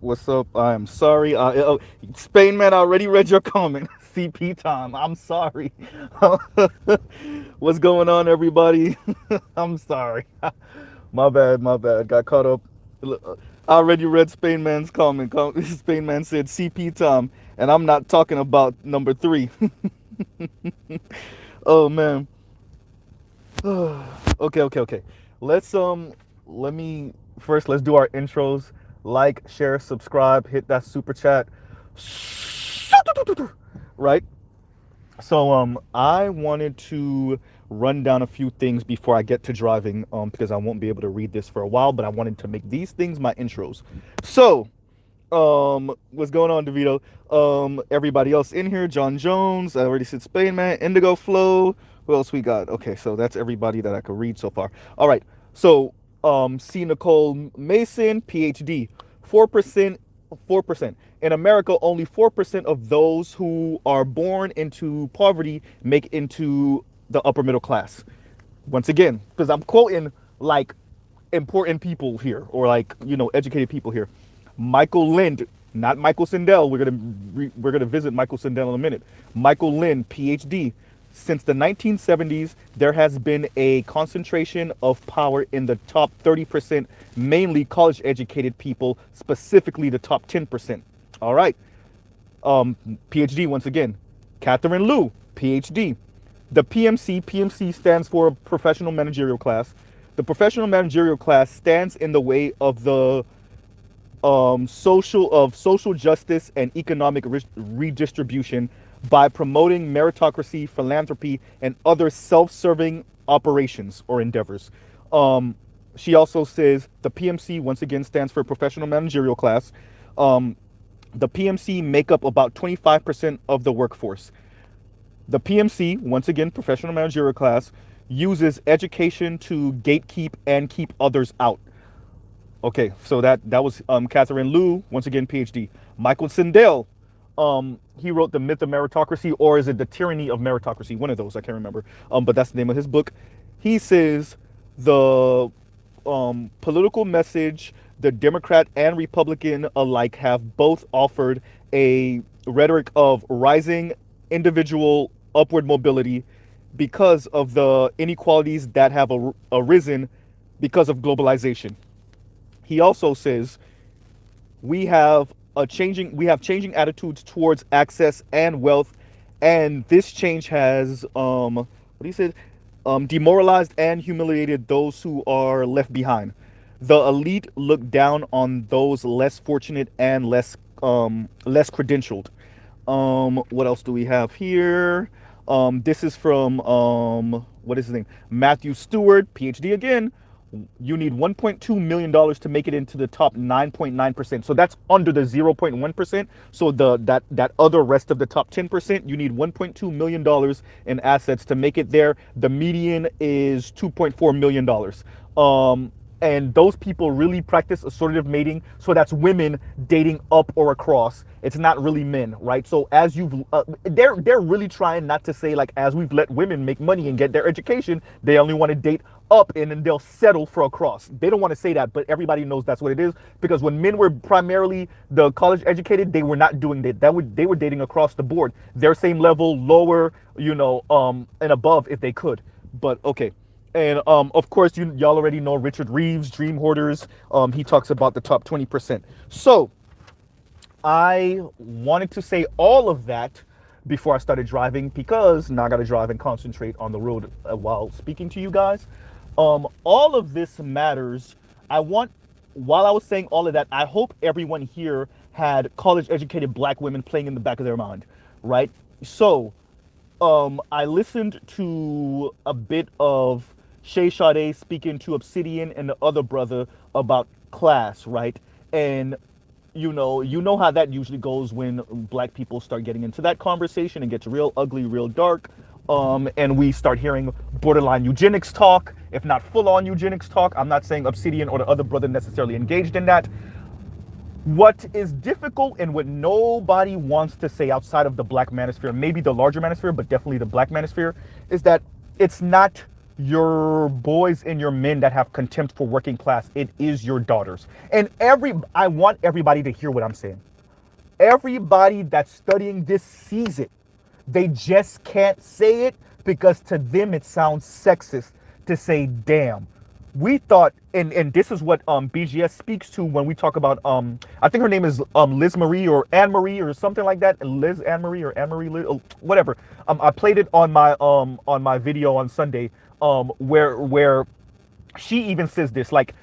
What's up? I am sorry. Spain man, I already read your comment. CP time. I'm sorry. What's going on, everybody? I'm sorry. My bad. My bad. Got caught up. I already read Spain man's comment. Spain man said CP time, and I'm not talking about number three. Oh man. Okay. Let me first let's do our intros. Like, share, subscribe, hit that super chat. Right? So I wanted to run down a few things before I get to driving because I won't be able to read this for a while, but I wanted to make these things my intros. So, what's going on, DeVito? Everybody else in here, John Jones, I already said Spain Man, Indigo Flow. Who else we got? Okay, so that's everybody that I could read so far. All right. So, C. Nicole Mason, PhD. 4%, 4%. In America, only 4% of those who are born into poverty make into the upper middle class. Once again, because I'm quoting like important people here, or like educated people here. Michael Lind, not Michael Sindel. We're gonna visit Michael Sindel in a minute. Michael Lind, PhD. Since the 1970s, there has been a concentration of power in the top 30%, mainly college educated people, specifically the top 10%. All right. PhD once again. Catherine Liu, PhD. The PMC stands for Professional Managerial Class. The Professional Managerial Class stands in the way of the social justice and economic redistribution by promoting meritocracy, philanthropy, and other self-serving operations or endeavors. She also says the PMC once again stands for Professional Managerial Class. Um, the PMC make up about 25% of the workforce. The PMC, once again, Professional Managerial Class, uses education to gatekeep and keep others out. Okay, so that was Catherine Liu, once again, PhD. Michael Sindel, he wrote The Myth of Meritocracy, or is it The Tyranny of Meritocracy? One of those, I can't remember. But that's the name of his book. He says the political message, the Democrat and Republican alike have both offered a rhetoric of rising individual upward mobility because of the inequalities that have arisen because of globalization. He also says we have changing attitudes towards access and wealth, and this change has what he said demoralized and humiliated those who are left behind. The elite look down on those less fortunate and less credentialed. What else do we have here? This is from what is his name? Matthew Stewart, PhD again. You need $1.2 million to make it into the top 9.9%. So that's under the 0.1%. So that other rest of the top 10%, you need $1.2 million in assets to make it there. The median is $2.4 million. And those people really practice assortative mating. So that's women dating up or across. It's not really men, right? So as they're really trying not to say like as we've let women make money and get their education, they only want to date up and then they'll settle for across. They don't want to say that, but everybody knows that's what it is, because when men were primarily the college educated, they were not doing that. They were dating across the board, their same level, lower, and above if they could. But okay. And of course, y'all already know Richard Reeves, Dream Hoarders. He talks about the top 20%. So I wanted to say all of that before I started driving, because now I got to drive and concentrate on the road while speaking to you guys. All of this matters. While I was saying all of that, I hope everyone here had college educated black women playing in the back of their mind, right? So I listened to a bit of Shay Sade speaking to Obsidian and the other brother about class, right? And you know how that usually goes when black people start getting into that conversation and gets real ugly, real dark. And we start hearing borderline eugenics talk, if not full-on eugenics talk. I'm not saying Obsidian or the other brother necessarily engaged in that. What is difficult and what nobody wants to say outside of the black manosphere, maybe the larger manosphere, but definitely the black manosphere, is that it's not your boys and your men that have contempt for working class. It is your daughters. And I want everybody to hear what I'm saying. Everybody that's studying this sees it. They just can't say it because to them it sounds sexist to say damn. We thought, and this is what BGS speaks to when we talk about I think her name is Liz Marie or Anne Marie or something like that. Liz Anne Marie or Anne Marie Liz, whatever. I played it on my video on Sunday where she even says this, like,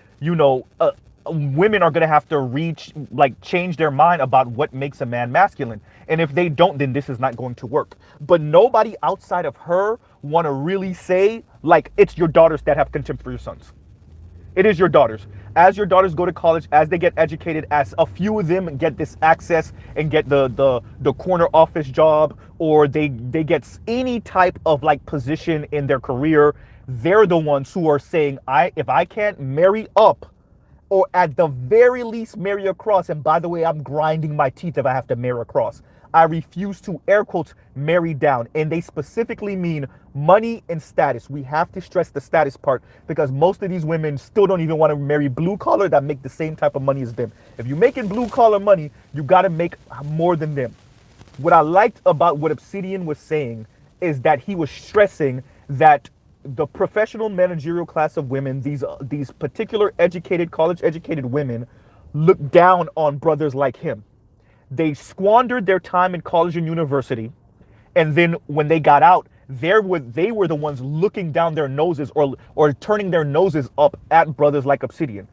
women are going to have to change their mind about what makes a man masculine. And if they don't, then this is not going to work. But nobody outside of her want to really say, like, it's your daughters that have contempt for your sons. It is your daughters. As your daughters go to college, as they get educated, as a few of them get this access and get the corner office job, or they get any type of like position in their career, they're the ones who are saying, if I can't marry up, or at the very least marry across, and by the way, I'm grinding my teeth if I have to marry across. I refuse to, air quotes, marry down. And they specifically mean money and status. We have to stress the status part because most of these women still don't even want to marry blue collar that make the same type of money as them. If you're making blue collar money, you got to make more than them. What I liked about what Obsidian was saying is that he was stressing that the professional managerial class of women, these particular educated, college educated women, look down on brothers like him. They squandered their time in college and university, and then when they got out, they were the ones looking down their noses or turning their noses up at brothers like Obsidian.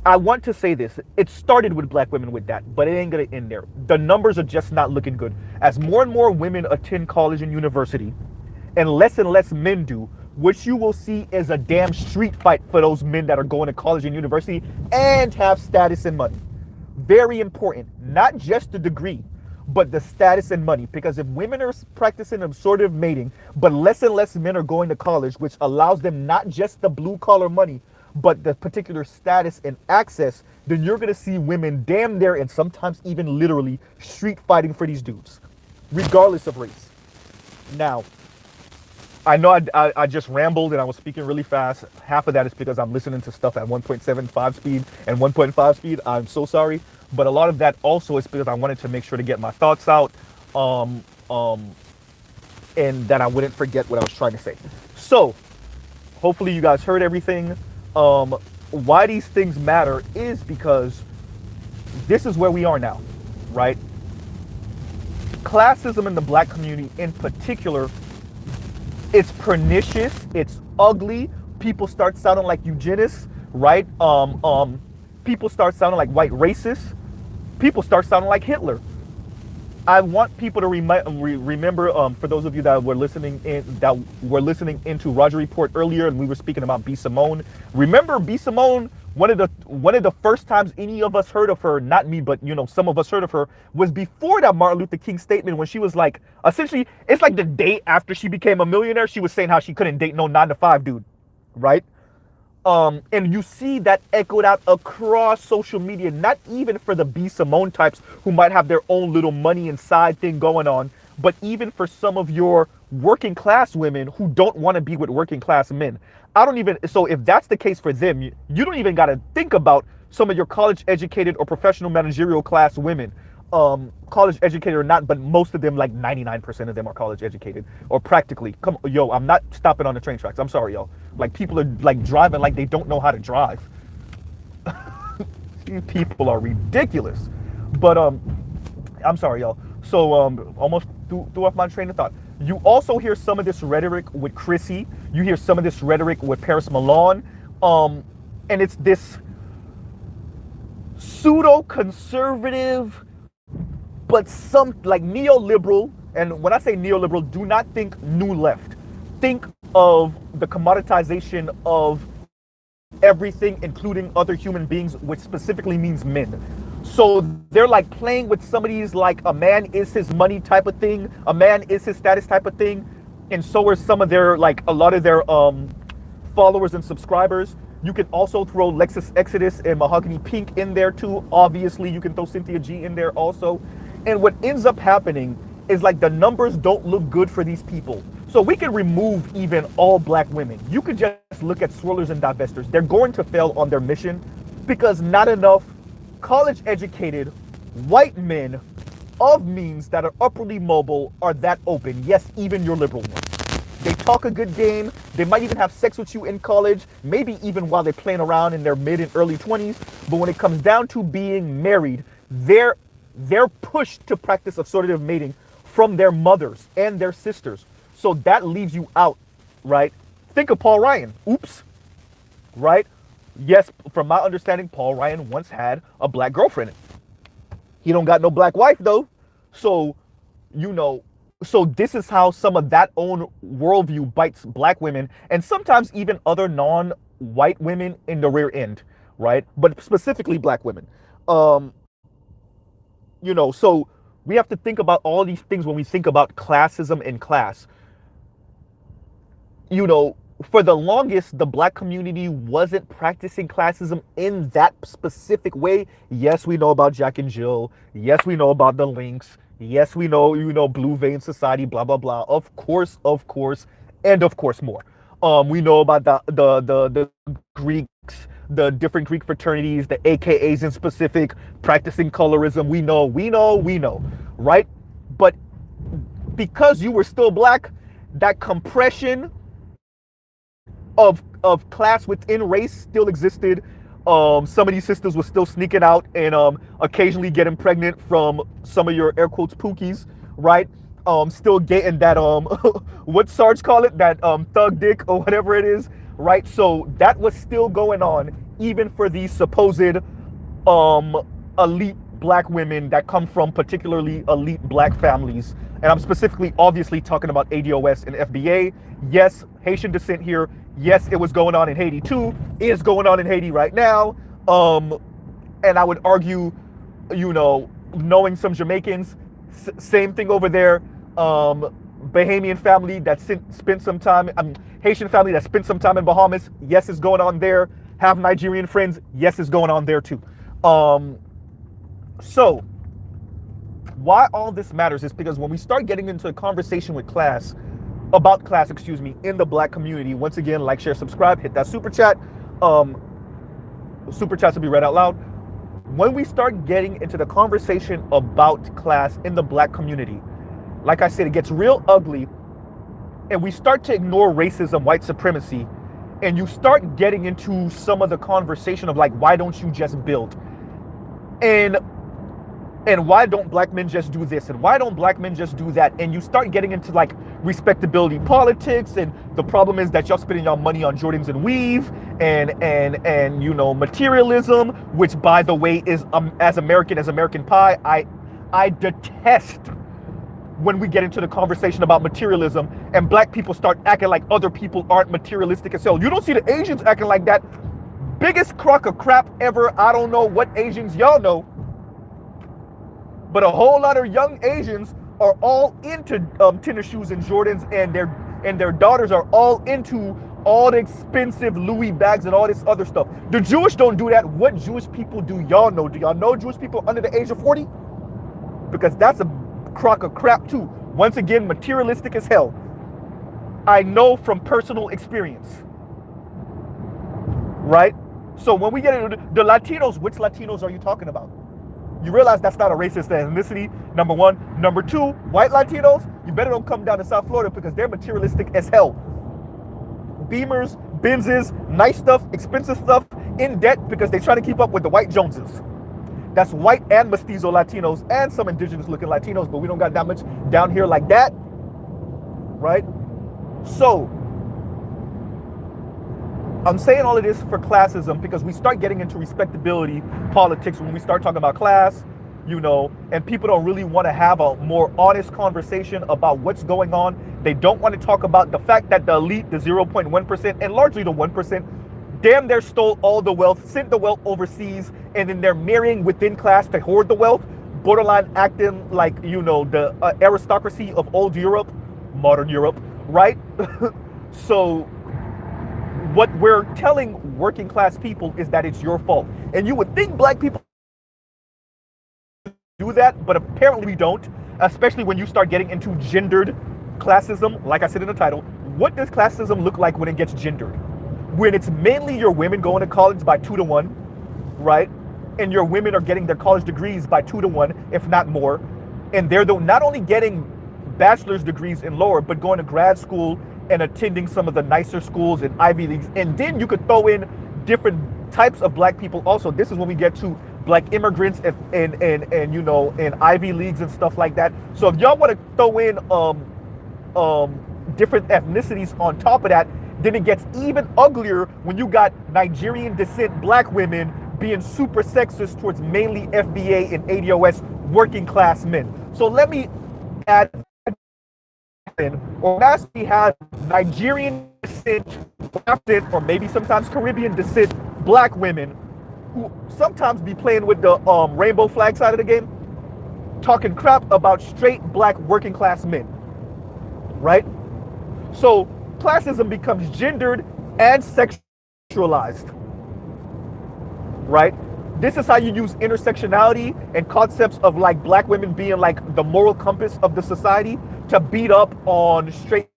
I want to say this. It started with black women with that, but it ain't gonna end there. The numbers are just not looking good. As more and more women attend college and university, and less men do, what you will see is a damn street fight for those men that are going to college and university and have status and money. Very important. Not just the degree, but the status and money. Because if women are practicing assortative mating, but less and less men are going to college, which allows them not just the blue collar money, but the particular status and access, then you're going to see women damn near and sometimes even literally street fighting for these dudes, regardless of race. Now, I know I just rambled and I was speaking really fast. Half of that is because I'm listening to stuff at 1.75 speed and 1.5 speed. I'm so sorry. But a lot of that also is because I wanted to make sure to get my thoughts out and that I wouldn't forget what I was trying to say. So hopefully you guys heard everything. Why these things matter is because this is where we are now, right? Classism in the black community in particular, it's pernicious, it's ugly. People start sounding like eugenists, right? People start sounding like white racists. People start sounding like Hitler. I want people to remember, for those of you that were listening into Roger Report earlier, and we were speaking about B. Simone. Remember B. Simone? One of the first times any of us heard of her, not me, but some of us heard of her, was before that Martin Luther King statement when she was like, essentially, it's like the day after she became a millionaire, she was saying how she couldn't date no 9-to-5 dude, right? And you see that echoed out across social media, not even for the B. Simone types who might have their own little money and side thing going on, but even for some of your working class women who don't want to be with working class men. So if that's the case for them, you don't even got to think about some of your college educated or professional managerial class women. College educated or not, but most of them, like 99% of them, are college educated or practically. I'm not stopping on the train tracks. I'm sorry, yo. Like, people are like driving like they don't know how to drive. These people are ridiculous. But I'm sorry, y'all. So almost threw off my train of thought. You also hear some of this rhetoric with Chrissy. You hear some of this rhetoric with Paris Milan. And it's this pseudo-conservative, but some like neoliberal. And when I say neoliberal, do not think new left. Think of the commoditization of everything, including other human beings, which specifically means men. So they're like playing with some of these, like, a man is his money type of thing, a man is his status type of thing, and so are some of their, like, a lot of their followers and subscribers. You can also throw Lexus Exodus and Mahogany Pink in there too. Obviously, you can throw Cynthia G in there also. And what ends up happening is, like, the numbers don't look good for these people. So we can remove even all black women. You could just look at swirlers and divestors. They're going to fail on their mission because not enough college educated white men of means that are upwardly mobile are that open. Yes, even your liberal ones. They talk a good game. They might even have sex with you in college, maybe even while they're playing around in their mid and early 20s. But when it comes down to being married, they're pushed to practice assortative mating from their mothers and their sisters. So that leaves you out, right? Think of Paul Ryan. Oops. Right? Yes, from my understanding, Paul Ryan once had a black girlfriend. He don't got no black wife though. So, so this is how some of that own worldview bites black women and sometimes even other non-white women in the rear end, right? But specifically black women. So we have to think about all these things when we think about classism and class. For the longest, the black community wasn't practicing classism in that specific way. Yes, we know about Jack and Jill. Yes, we know about the Lynx. Yes, we know, Blue Vein Society, blah, blah, blah. Of course, and of course more. We know about the Greeks, the different Greek fraternities, the AKAs in specific, practicing colorism. We know, right? But because you were still black, that compression of class within race still existed. Some of these sisters were still sneaking out and occasionally getting pregnant from some of your air quotes pookies, right? Still getting that what Sarge call it, that thug dick or whatever it is, right? So that was still going on even for these supposed elite black women that come from particularly elite black families. And I'm specifically obviously talking about ADOS and FBA. Yes, Haitian descent here. Yes, it was going on in Haiti too. It is going on in Haiti right now. And I would argue, knowing some Jamaicans, same thing over there. Bahamian family that spent some time, Haitian family that spent some time in Bahamas. Yes, it's going on there. Have Nigerian friends. Yes, it's going on there too. So why all this matters is because when we start getting into a conversation about class, in the black community, once again, like, share, subscribe, hit that super chat. Super chats will be read out loud. When we start getting into the conversation about class in the black community, like I said, it gets real ugly, and we start to ignore racism, white supremacy, and you start getting into some of the conversation of like, why don't you just build? And why don't black men just do this? And why don't black men just do that? And you start getting into like respectability politics. And the problem is that y'all spending y'all money on Jordans and weave and materialism, which by the way is as American pie. I detest when we get into the conversation about materialism and black people start acting like other people aren't materialistic as hell. You don't see the Asians acting like that. Biggest crock of crap ever. I don't know what Asians y'all know. But a whole lot of young Asians are all into tennis shoes and Jordans, and their daughters are all into all the expensive Louis bags and all this other stuff. The Jewish don't do that. What Jewish people do y'all know? Do y'all know Jewish people under the age of 40? Because that's a crock of crap too. Once again, materialistic as hell. I know from personal experience. Right? So when we get into the Latinos, which Latinos are you talking about? You realize that's not a racist ethnicity, number one. Number two, white Latinos, you better don't come down to South Florida because they're materialistic as hell. Beamers, Benzes, nice stuff, expensive stuff, in debt because they try to keep up with the white Joneses. That's white and mestizo Latinos and some indigenous looking Latinos, but we don't got that much down here like that, right? So, I'm saying all of this for classism because we start getting into respectability politics when we start talking about class, and people don't really want to have a more honest conversation about what's going on. They don't want to talk about the fact that the elite, the 0.1%, and largely the 1%, damn near stole all the wealth, sent the wealth overseas, and then they're marrying within class to hoard the wealth, borderline acting like, the aristocracy of old Europe, modern Europe, right? So what we're telling working class people is that it's your fault. And you would think black people do that, but apparently we don't, especially when you start getting into gendered Classism, like I said in the title, what does classism look like when it gets gendered? When it's mainly your women going to college by 2 to 1, right? And your women are getting their college degrees by 2 to 1, if not more. And they're not only getting bachelor's degrees in lower, but going to grad school and attending some of the nicer schools and Ivy Leagues. And then you could throw in different types of black people also. This is when we get to black immigrants and you know, in Ivy Leagues and stuff like that. So if y'all want to throw in different ethnicities on top of that, then it gets even uglier when you got Nigerian descent black women being super sexist towards mainly FBA and ADOS working class men. So let me add, or as we have Nigerian descent, or maybe sometimes Caribbean descent black women who sometimes be playing with the rainbow flag side of the game, talking crap about straight black working class men, right? So classism becomes gendered and sexualized, right? This is how you use intersectionality and concepts of like black women being like the moral compass of the society to beat up on straight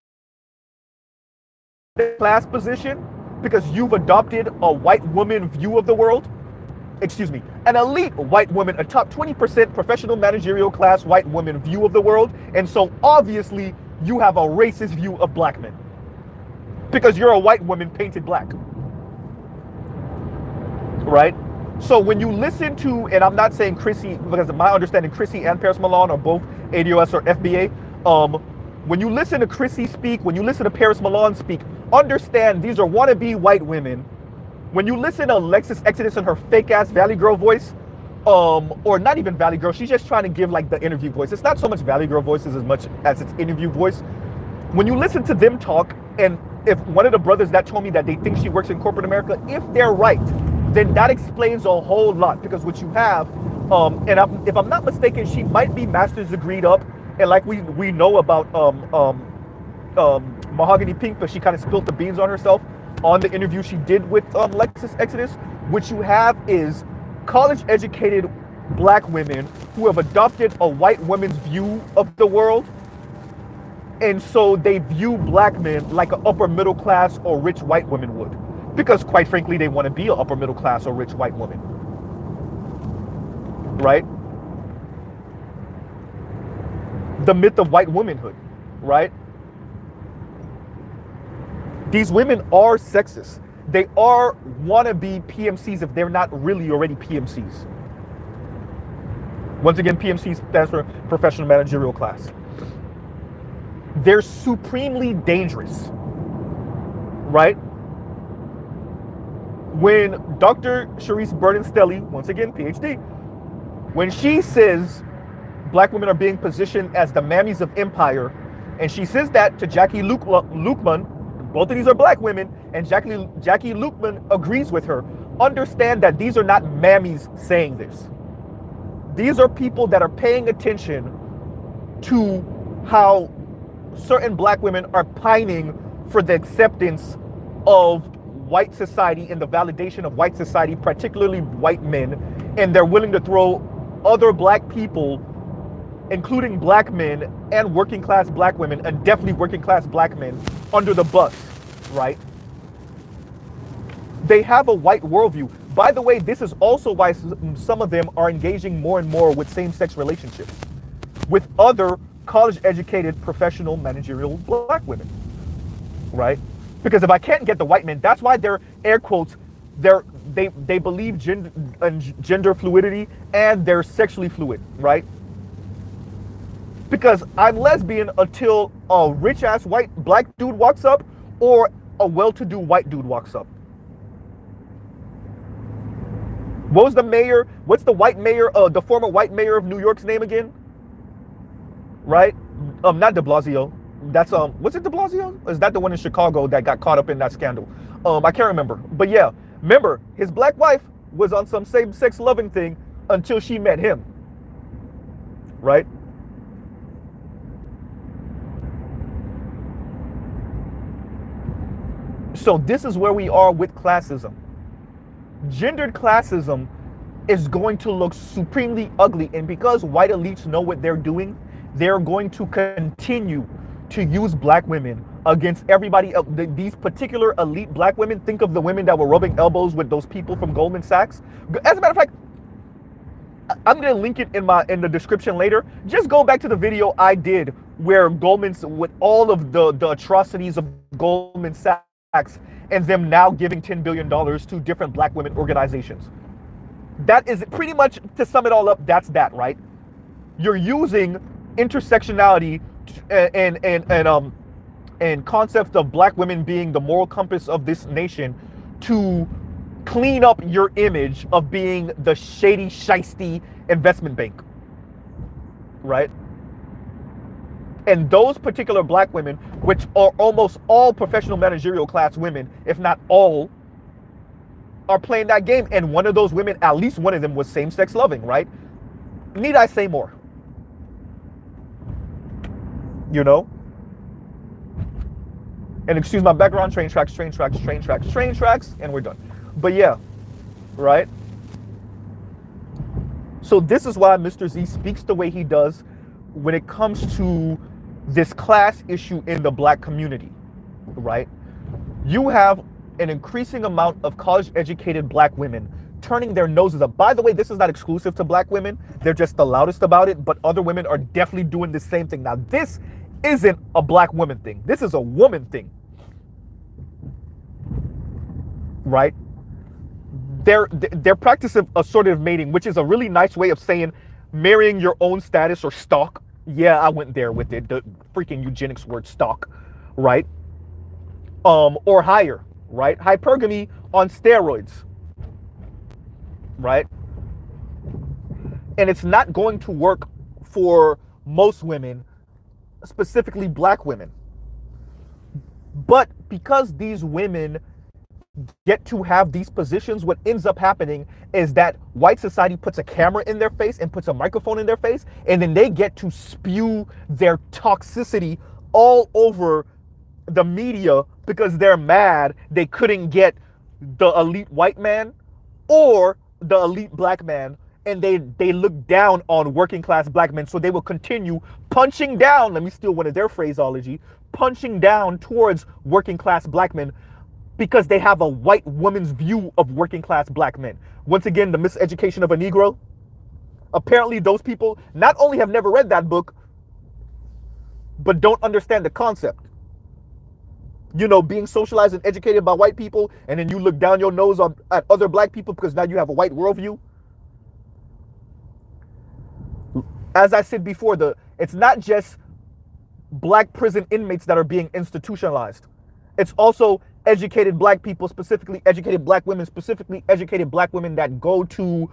class position because you've adopted a white woman view of the world. Excuse me, an elite white woman, a top 20% professional managerial class white woman view of the world. And so obviously you have a racist view of black men because you're a white woman painted black, right? So when you listen to, and I'm not saying Chrissy, because my understanding Chrissy and Paris Milan are both ADOS or FBA. When you listen to Chrissy speak, when you listen to Paris Milan speak, understand these are wannabe white women. When you listen to Alexis Exodus and her fake ass Valley Girl voice, or not even Valley Girl, she's just trying to give like the interview voice. It's not so much Valley Girl voices as much as it's interview voice. When you listen to them talk, and if one of the brothers that told me that they think she works in corporate America, if they're right, then that explains a whole lot. Because what you have, if I'm not mistaken, she might be master's degreed up, and like we know about Mahogany Pink, but she kind of spilled the beans on herself on the interview she did with Lexus Exodus. What you have is college-educated black women who have adopted a white woman's view of the world, and so they view black men like an upper middle class or rich white woman would, because quite frankly they want to be an upper middle class or rich white woman, right? The myth of white womanhood, right? These women are sexist. They are wannabe PMCs if they're not really already PMCs. Once again, PMC stands for professional managerial class. They're supremely dangerous, right? When Dr. Sharice Burden-Stelly, once again, PhD, when she says black women are being positioned as the mammies of empire, and she says that to Jackie Luqman, both of these are black women, and Jackie Luqman agrees with her. Understand that these are not mammies saying this. These are people that are paying attention to how certain black women are pining for the acceptance of white society and the validation of white society, particularly white men, and they're willing to throw other black people, including black men and working class black women, and definitely working class black men, under the bus, right? They have a white worldview. By the way, this is also why some of them are engaging more and more with same-sex relationships with other college-educated professional managerial black women, right? Because if I can't get the white men, that's why they're, air quotes, they believe gender fluidity and they're sexually fluid, right? Because I'm lesbian until a rich-ass white black dude walks up or a well-to-do white dude walks up. What was the mayor? What's the white mayor, the former white mayor of New York's name again? Right? Not de Blasio. That's was it de Blasio? Or is that the one in Chicago that got caught up in that scandal? I can't remember. But yeah, remember his black wife was on some same-sex loving thing until she met him. Right? So this is where we are with classism. Gendered classism is going to look supremely ugly, and because white elites know what they're doing, they're going to continue to use black women against everybody else. These particular elite black women, think of the women that were rubbing elbows with those people from Goldman Sachs. As a matter of fact, I'm gonna link it in the description later. Just go back to the video I did where Goldman's, with all of the atrocities of Goldman Sachs and them now giving $10 billion to different black women organizations. That is pretty much, to sum it all up, that's that, right? You're using intersectionality and concepts of black women being the moral compass of this nation to clean up your image of being the shady, shisty investment bank, right? And those particular black women, which are almost all professional managerial class women, if not all, are playing that game. And one of those women, at least one of them, was same-sex loving, right? Need I say more? You know? And excuse my background, train tracks, and we're done. But yeah, right? So this is why Mr. Z speaks the way he does when it comes to this class issue in the black community, right? You have an increasing amount of college-educated black women turning their noses up. By the way, this is not exclusive to black women. They're just the loudest about it, but other women are definitely doing the same thing. Now, this isn't a black woman thing. This is a woman thing, right? They're practicing assortative mating, which is a really nice way of saying marrying your own status or stock. Yeah, I went there with it. The freaking eugenics word stock, right? Or higher, right? Hypergamy on steroids, right? And it's not going to work for most women, specifically black women. But because these women get to have these positions, what ends up happening is that white society puts a camera in their face and puts a microphone in their face, and then they get to spew their toxicity all over the media because they're mad they couldn't get the elite white man or the elite black man, and they look down on working class black men, so they will continue punching down, let me steal one of their phraseology, punching down towards working class black men because they have a white woman's view of working class black men. Once again, the miseducation of a Negro. Apparently those people not only have never read that book, but don't understand the concept. You know, being socialized and educated by white people, and then you look down your nose at other black people because now you have a white worldview. As I said before, it's not just black prison inmates that are being institutionalized. It's also educated black people, specifically educated black women, specifically educated black women that go to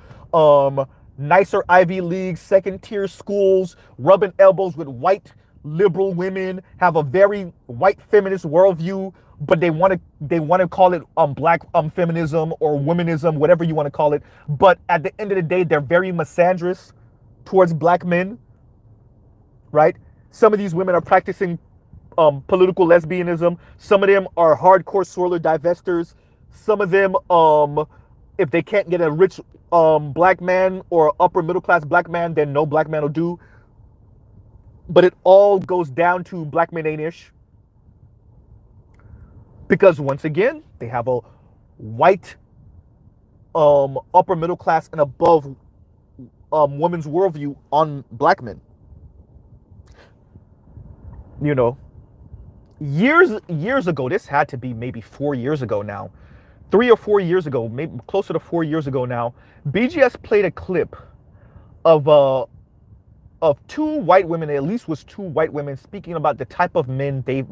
nicer Ivy League, second tier schools, rubbing elbows with white liberal women, have a very white feminist worldview, but they want to call it black feminism or womanism, whatever you want to call it. But at the end of the day, they're very misandrous towards black men, right? Some of these women are practicing political lesbianism. Some of them are hardcore solar divestors. Some of them, if they can't get a rich black man or upper middle class black man, then no black man will do. But it all goes down to black men ain't ish. Because once again, they have a white upper middle class and above women's worldview on black men. You know, years ago, this had to be maybe 4 years ago now, 3 or 4 years ago, maybe closer to 4 years ago now, BGS played a clip of two white women, at least was two white women, speaking about the type of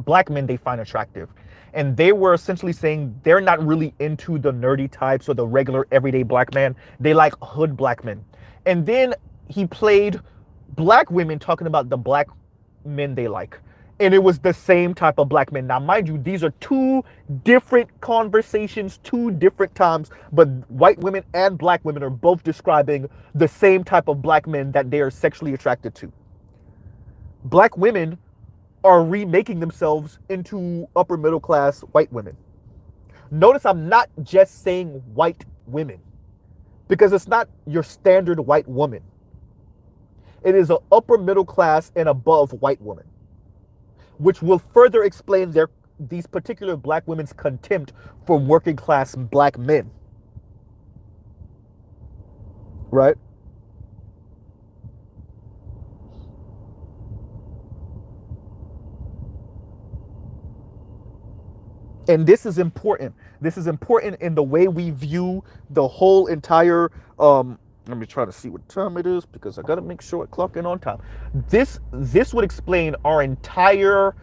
black men they find attractive. And they were essentially saying they're not really into the nerdy types or the regular everyday black man. They like hood black men. And then he played black women talking about the black men they like. And it was the same type of black men. Now, mind you, these are two different conversations, two different times, but white women and black women are both describing the same type of black men that they are sexually attracted to. Black women are remaking themselves into upper middle class white women. Notice I'm not just saying white women, because it's not your standard white woman. It is an upper middle class and above white woman. which will further explain these particular black women's contempt for working class black men. Right? And this is important. This is important in the way we view the whole entire let me try to see what time it is because I got to make sure I clock in on time. This would explain our entire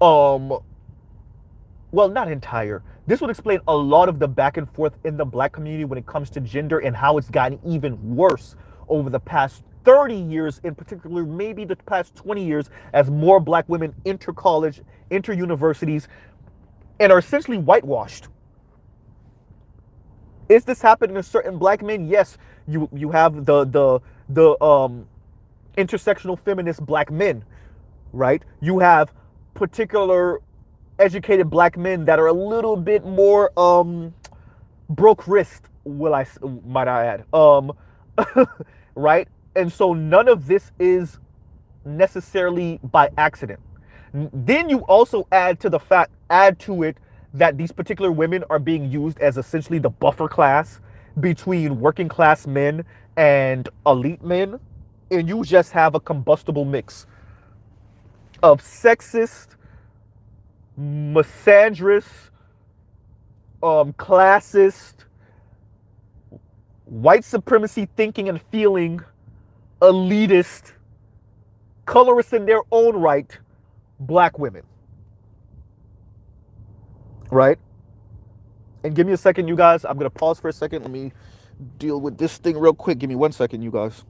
well, not entire. This would explain a lot of the back and forth in the black community when it comes to gender and how it's gotten even worse over the past 30 years, in particular, maybe the past 20 years, as more black women enter college, enter universities, and are essentially whitewashed. Is this happening to certain black men? Yes. You have the intersectional feminist black men, right? You have particular educated black men that are a little bit more broke wrist, might I add, right? And so none of this is necessarily by accident. Then you also add to it that these particular women are being used as essentially the buffer class between working class men and elite men, and you just have a combustible mix of sexist, misandrous, classist, white supremacy thinking and feeling, elitist, colorist in their own right, black women. Right? And give me a second, you guys. I'm going to pause for a second. Let me deal with this thing real quick. Give me 1 second, you guys.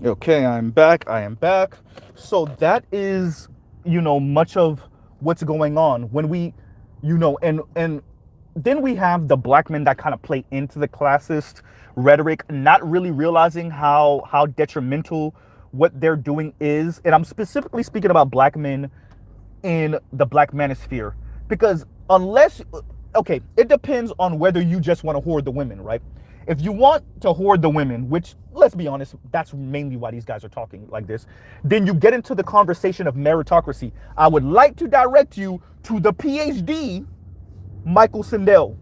Okay, I'm back. I am back. So that is, much of what's going on when we, and then we have the black men that kind of play into the classist rhetoric, not really realizing how detrimental what they're doing is. And I'm specifically speaking about black men in the black manosphere, because okay, it depends on whether you just want to hoard the women, right? If you want to hoard the women, which, let's be honest, that's mainly why these guys are talking like this, then you get into the conversation of meritocracy. I would like to direct you to the PhD Michael Sandel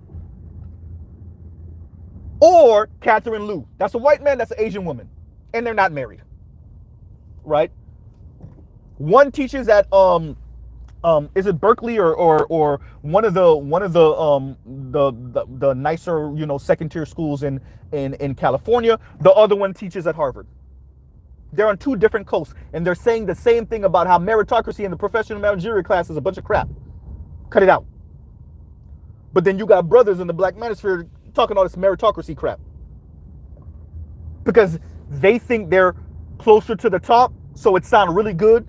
or Catherine Liu. That's a white man, that's an Asian woman, and they're not married, right? One teaches at is it Berkeley or one of the nicer second tier schools in California. The other one teaches at Harvard. They're on two different coasts, and they're saying the same thing about how meritocracy in the professional managerial class is a bunch of crap. Cut it out. But then you got brothers in the black manosphere talking all this meritocracy crap because they think they're closer to the top, so it sounds really good.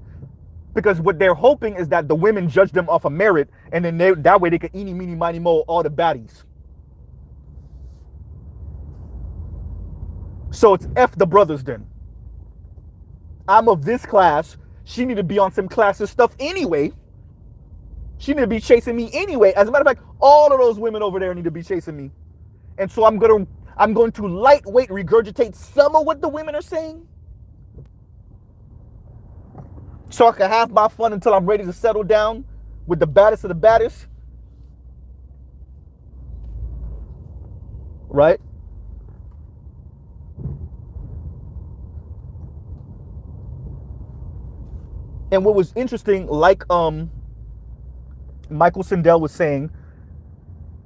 Because what they're hoping is that the women judge them off of merit, and then that way they can eeny, meeny, miny, moe all the baddies. So it's F the brothers then. I'm of this class. She need to be on some classist stuff anyway. She need to be chasing me anyway. As a matter of fact, all of those women over there need to be chasing me. And so I'm going to lightweight regurgitate some of what the women are saying, so I can have my fun until I'm ready to settle down with the baddest of the baddest. Right? And what was interesting, like Michael Sandel was saying,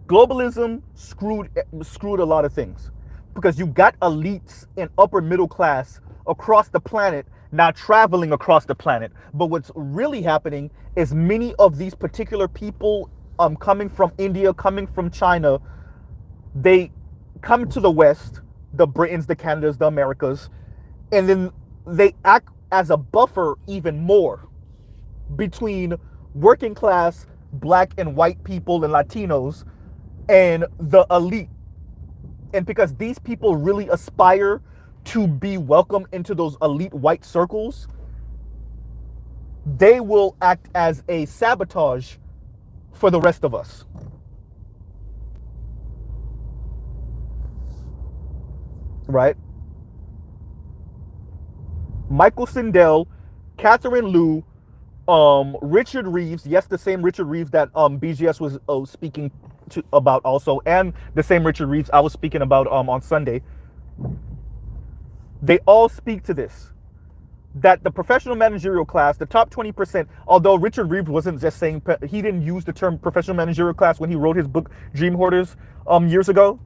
globalism screwed a lot of things. because you got elites and upper middle class across the planet now traveling across the planet. But what's really happening is many of these particular people coming from India, coming from China, they come to the West, the Britons, the Canadas, the Americas, and then they act as a buffer even more between working class black and white people and Latinos and the elite. And because these people really aspire to be welcome into those elite white circles, they will act as a sabotage for the rest of us. Right? Michael Sindel, Catherine Liu, Richard Reeves, yes, the same Richard Reeves that BGS was speaking about also, and the same Richard Reeves I was speaking about on Sunday. They all speak to this, that the professional managerial class, the top 20%, although Richard Reeves wasn't just saying, he didn't use the term professional managerial class when he wrote his book Dream Hoarders years ago,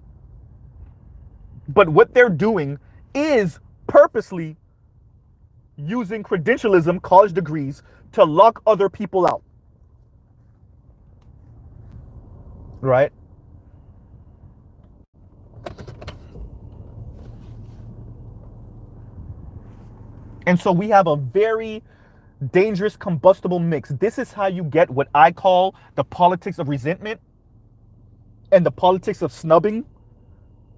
but what they're doing is purposely using credentialism, college degrees, to lock other people out. Right? And so we have a very dangerous combustible mix. This is how you get what I call the politics of resentment and the politics of snubbing.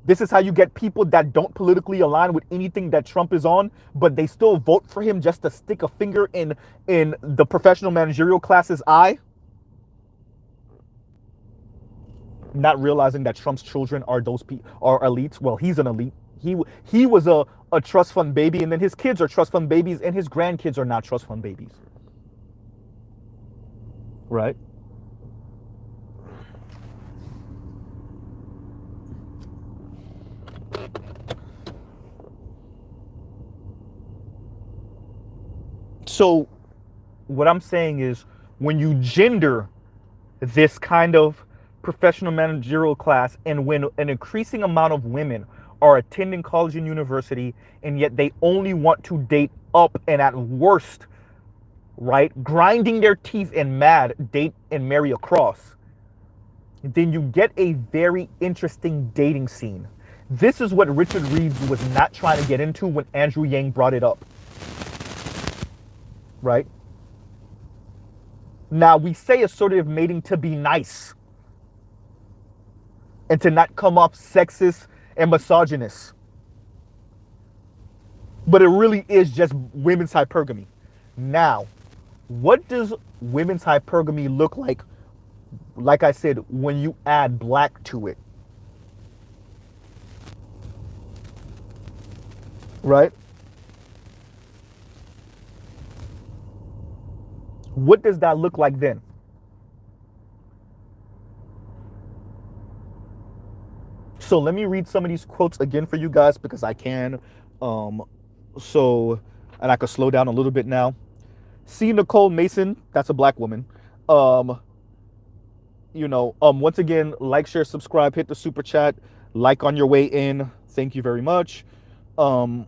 This is how you get people that don't politically align with anything that Trump is on, but they still vote for him just to stick a finger in the professional managerial class's eye. Not realizing that Trump's children are are elites. Well, he's an elite. He was a trust fund baby, and then his kids are trust fund babies, and his grandkids are not trust fund babies. Right? So what I'm saying is, when you gender this kind of professional managerial class, and when an increasing amount of women are attending college and university, and yet they only want to date up, and at worst, right, grinding their teeth and mad, date and marry across, then you get a very interesting dating scene. This is what Richard Reeves was not trying to get into when Andrew Yang brought it up. Right? Now, we say assertive mating to be nice and to not come off sexist and misogynist. But it really is just women's hypergamy. Now, what does women's hypergamy look like I said, when you add black to it? Right? What does that look like then? So let me read some of these quotes again for you guys, because I can. And I could slow down a little bit now. C. Nicole Mason, that's a black woman. Once again, like, share, subscribe, hit the super chat, like on your way in. Thank you very much. In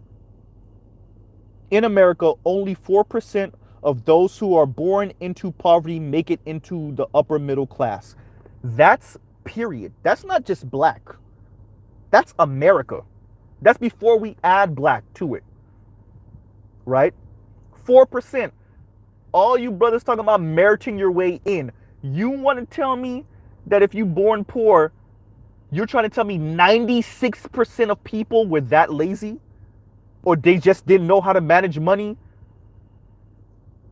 America, only 4% of those who are born into poverty make it into the upper middle class. That's period. That's not just black. That's America. That's before we add black to it. Right? 4%. All you brothers talking about meriting your way in. You want to tell me that if you born poor, you're trying to tell me 96% of people were that lazy? Or they just didn't know how to manage money?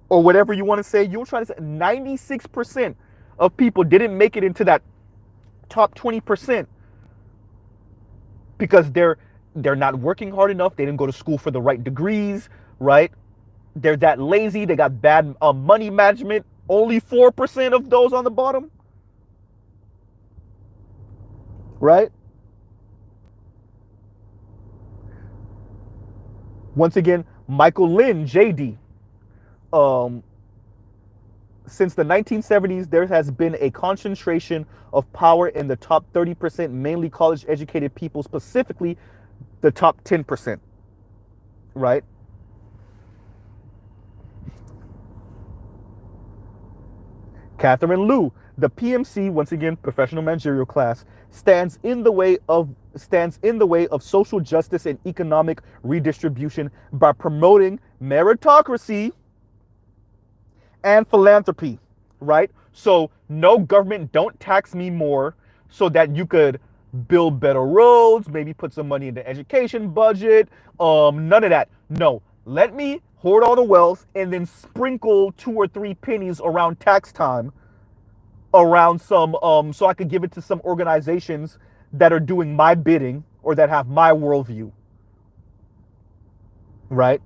Or whatever you want to say. You're trying to say 96% of people didn't make it into that top 20% because they're not working hard enough. They didn't go to school for the right degrees, right? They're that lazy. They got bad money management. Only 4% of those on the bottom, right? Once again, Michael Lynn, JD. Since the 1970s, there has been a concentration of power in the top 30%, mainly college-educated people, specifically the top 10%, right? Catherine Liu, the PMC, once again, professional managerial class, stands in the way of social justice and economic redistribution by promoting meritocracy and philanthropy, right? So no government, don't tax me more so that you could build better roads, maybe put some money in the education budget. None of that. No, let me hoard all the wealth and then sprinkle 2 or 3 pennies around tax time around some so I could give it to some organizations that are doing my bidding or that have my worldview, right?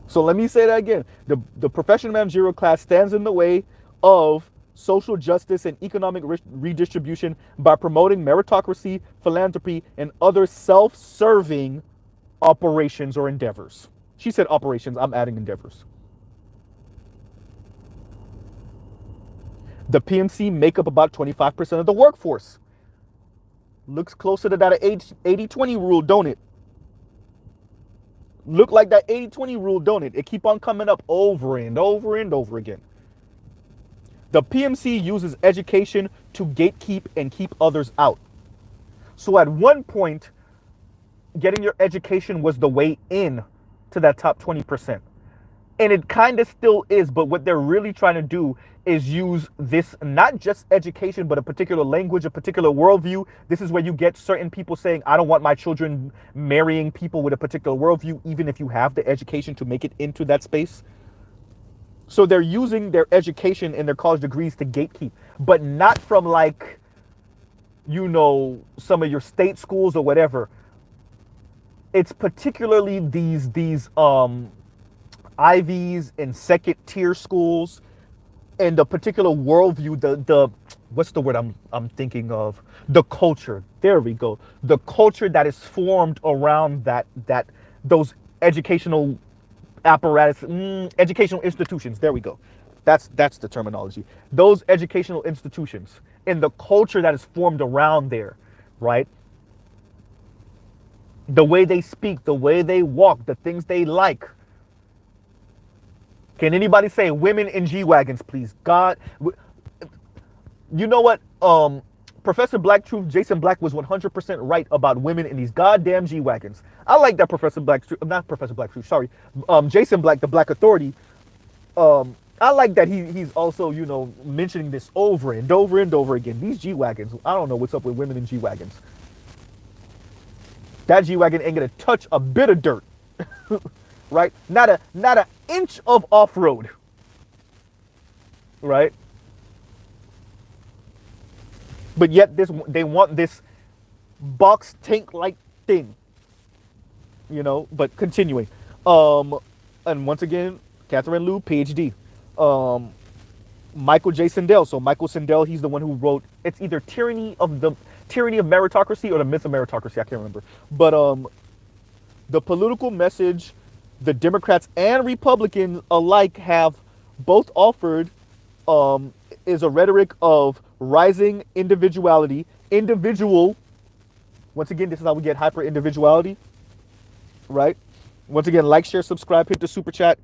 So let me say that again. The professional managerial class stands in the way of social justice and economic redistribution by promoting meritocracy, philanthropy, and other self-serving operations or endeavors. She said operations, I'm adding endeavors. The PMC make up about 25% of the workforce. Looks closer to that 80-20 rule, don't it? Look like that 80-20 rule, don't it? It keep on coming up over and over and over again. The PMC uses education to gatekeep and keep others out. So at one point, getting your education was the way in to that top 20%. And it kind of still is, but what they're really trying to do is use this, not just education, but a particular language, a particular worldview. This is where you get certain people saying, I don't want my children marrying people with a particular worldview, even if you have the education to make it into that space. So they're using their education and their college degrees to gatekeep, but not from like, you know, some of your state schools or whatever. It's particularly these Ivies and second tier schools and the particular worldview, the what's the word I'm thinking of? The culture. There we go. The culture that is formed around those educational apparatus, educational institutions. There we go. That's the terminology. Those educational institutions and the culture that is formed around there, right? The way they speak, the way they walk, the things they like. Can anybody say women in G-Wagons, please? God, you know what? Professor Black Truth, Jason Black was 100% right about women in these goddamn G-Wagons. I like that Professor Black Truth, not Professor Black Truth, sorry. Jason Black, the Black Authority. I like that he's also, you know, mentioning this over and over and over again. These G-Wagons, I don't know what's up with women in G-Wagons. That G-Wagon ain't gonna touch a bit of dirt. Right? Not an inch of off-road. Right? But yet they want this box tank-like thing. You know, but continuing. And once again, Catherine Liu, PhD. Michael J. Sandel. So Michael Sandel, he's the one who wrote, it's either Tyranny of Meritocracy or The Myth of Meritocracy, I can't remember. But the political message the Democrats and Republicans alike have both offered is a rhetoric of rising individuality. Once again, this is how we get hyper individuality, right? Once again, like, share, subscribe, hit the super chat.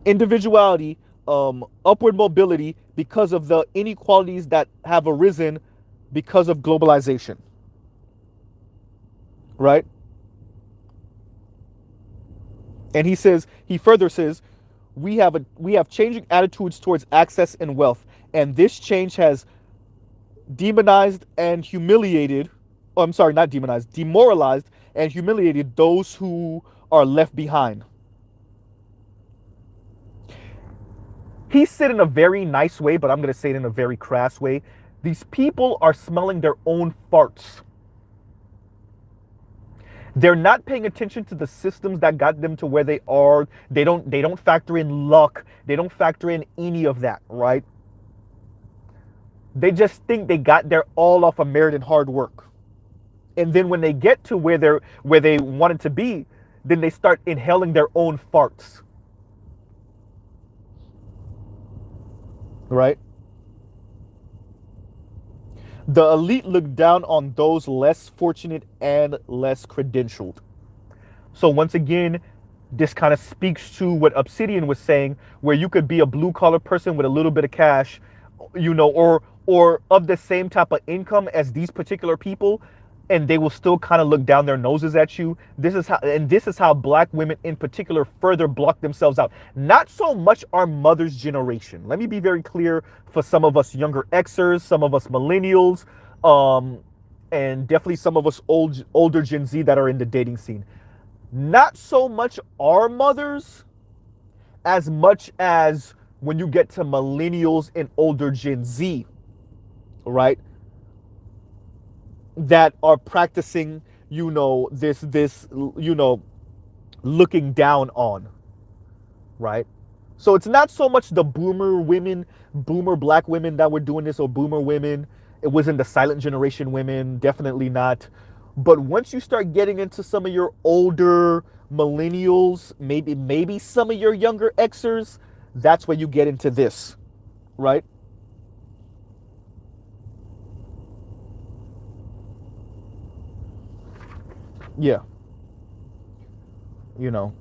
Individuality, upward mobility because of the inequalities that have arisen because of globalization. Right? And he further says, we have changing attitudes towards access and wealth, and this change has demonized and humiliated, oh, I'm sorry, not demonized, demoralized and humiliated those who are left behind. He said in a very nice way, but I'm going to say it in a very crass way. These people are smelling their own farts. They're not paying attention to the systems that got them to where they are. They don't factor in luck. They don't factor in any of that, right? They just think they got there all off of merit and hard work. And then when they get to where they wanted to be, then they start inhaling their own farts. right? The elite look down on those less fortunate and less credentialed. So once again, this kind of speaks to what Obsidian was saying, where you could be a blue collar person with a little bit of cash, or of the same type of income as these particular people, and they will still kind of look down their noses at you. This is how black women in particular further block themselves out. Not so much our mother's generation. Let me be very clear for some of us younger Xers, some of us millennials, and definitely some of us older Gen Z that are in the dating scene. Not so much our mothers as much as when you get to millennials and older Gen Z, right? That are practicing, this, looking down on, right? So it's not so much the boomer black women that were doing this, or boomer women. It wasn't the silent generation women, definitely not. But once you start getting into some of your older millennials, maybe some of your younger Xers, that's where you get into this, right? Yeah, you know.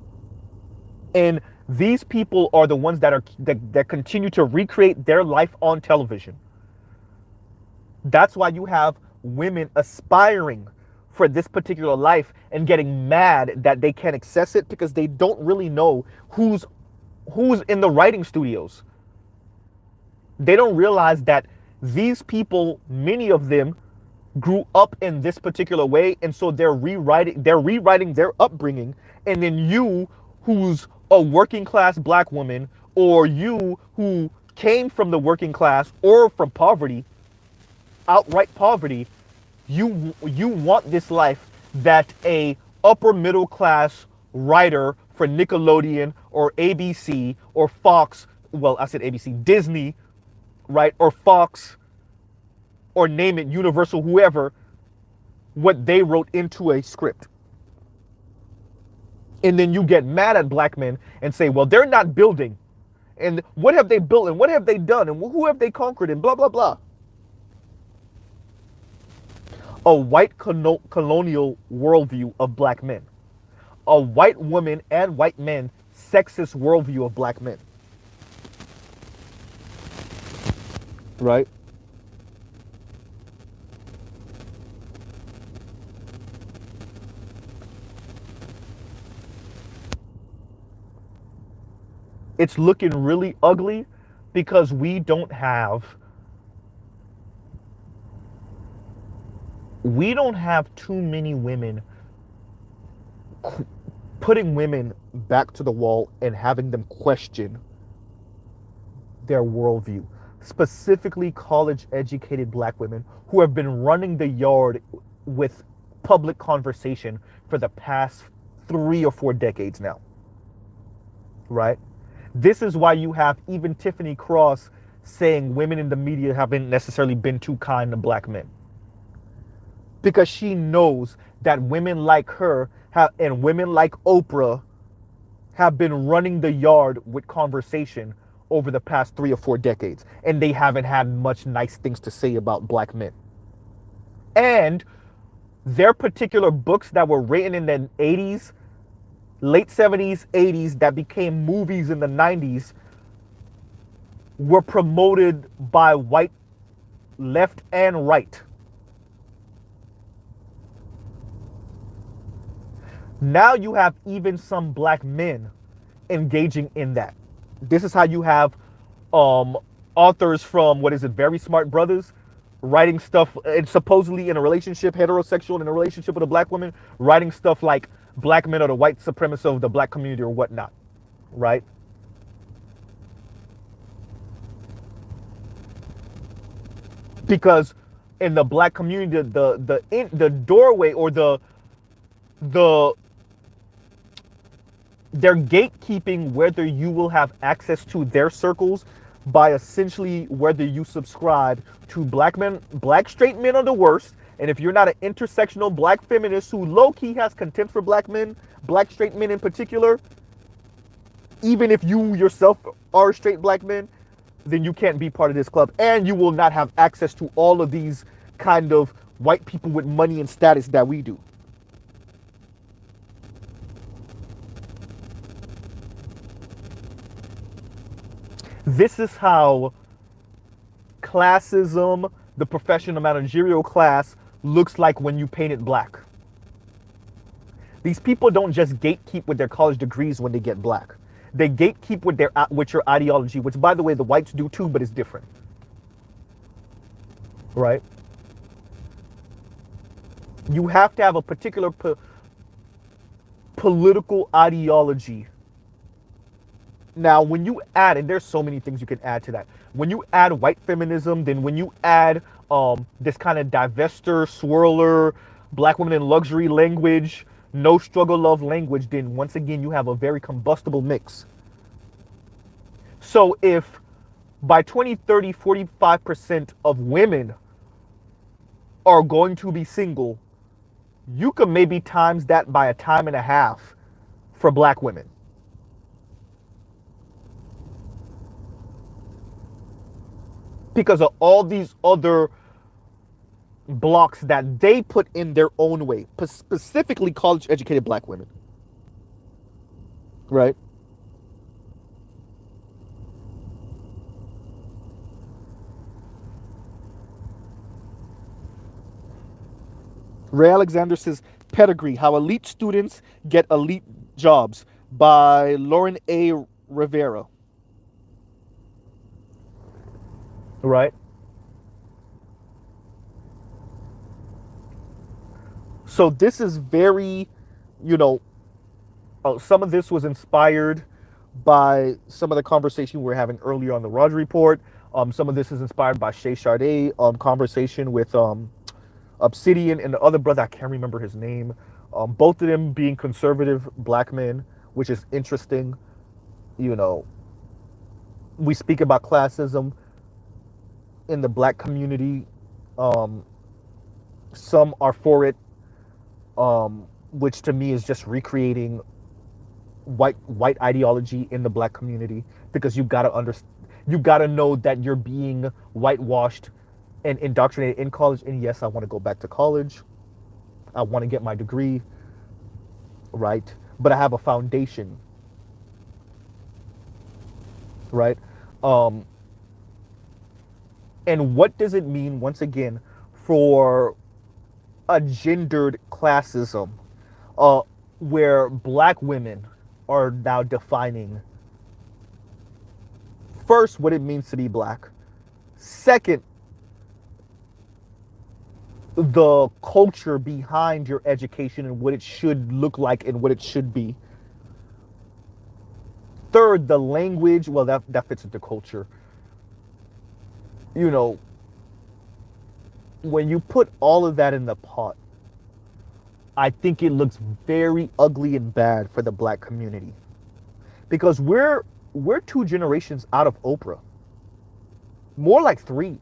And these people are the ones that continue to recreate their life on television. That's why you have women aspiring for this particular life and getting mad that they can't access it, because they don't really know who's in the writing studios. They don't realize that these people, many of them, grew up in this particular way, and so they're rewriting their upbringing. And then you, who's a working class black woman, or you who came from the working class or from poverty, outright poverty, you want this life that a upper middle class writer for Nickelodeon or ABC or Fox, well, I said ABC, Disney, right, or Fox, or name it, Universal, whoever, what they wrote into a script. And then you get mad at black men and say, well, they're not building. And what have they built? And what have they done? And who have they conquered? And blah, blah, blah. A white colonial worldview of black men. A white woman and white men sexist worldview of black men. Right? It's looking really ugly because we don't have too many women putting women back to the wall and having them question their worldview. Specifically, college educated black women who have been running the yard with public conversation for the past 3 or 4 decades now. Right? This is why you have even Tiffany Cross saying women in the media haven't necessarily been too kind to black men. Because she knows that women like her and women like Oprah have been running the yard with conversation over the past 3 or 4 decades. And they haven't had much nice things to say about black men. And their particular books that were written in the 80s, late 70s, 80s, that became movies in the 90s, were promoted by white left and right. Now you have even some black men engaging in that. This is how you have authors from, what is it, Very Smart Brothers, writing stuff, and supposedly in a relationship, heterosexual, in a relationship with a black woman, writing stuff like black men are the white supremacists of the black community or whatnot, right? Because in the black community, the doorway, or the they're gatekeeping whether you will have access to their circles by essentially whether you subscribe to black men. Black straight men are the worst. And if you're not an intersectional black feminist who low-key has contempt for black men, black straight men in particular, even if you yourself are a straight black man, then you can't be part of this club, and you will not have access to all of these kind of white people with money and status that we do. This is how classism, the professional managerial class, looks like when you paint it black. These people don't just gatekeep with their college degrees when they get black. They gatekeep with your ideology, which, by the way, the whites do too, but it's different, right? You have to have a particular political ideology. Now, when you add, and there's so many things you can add to that. When you add white feminism, then when you add this kind of divester, swirler, black women in luxury language, no struggle love language, then once again you have a very combustible mix. So if by 2030, 45% of women are going to be single, you could maybe times that by a time and a half for black women. Because of all these other blocks that they put in their own way, specifically college educated black women. Right? Ray Alexander says, Pedigree, How Elite Students Get Elite Jobs by Lauren A. Rivera. Right? So this is very, you know, some of this was inspired by some of the conversation we were having earlier on the Roger Report. Some of this is inspired by Shay Sade, conversation with Obsidian and the other brother, I can't remember his name. Both of them being conservative black men, which is interesting. You know, we speak about classism in the black community. Some are for it, which to me is just recreating white ideology in the black community, because you gotta know that you're being whitewashed and indoctrinated in college. And yes, I want to go back to college. I want to get my degree, right? But I have a foundation, right? And what does it mean, once again, for a gendered classism, where black women are now defining, first, what it means to be black. Second, the culture behind your education and what it should look like and what it should be. Third, the language, well, that fits into culture. You know, when you put all of that in the pot, I think it looks very ugly and bad for the black community. Because we're 2 generations out of Oprah. More like 3.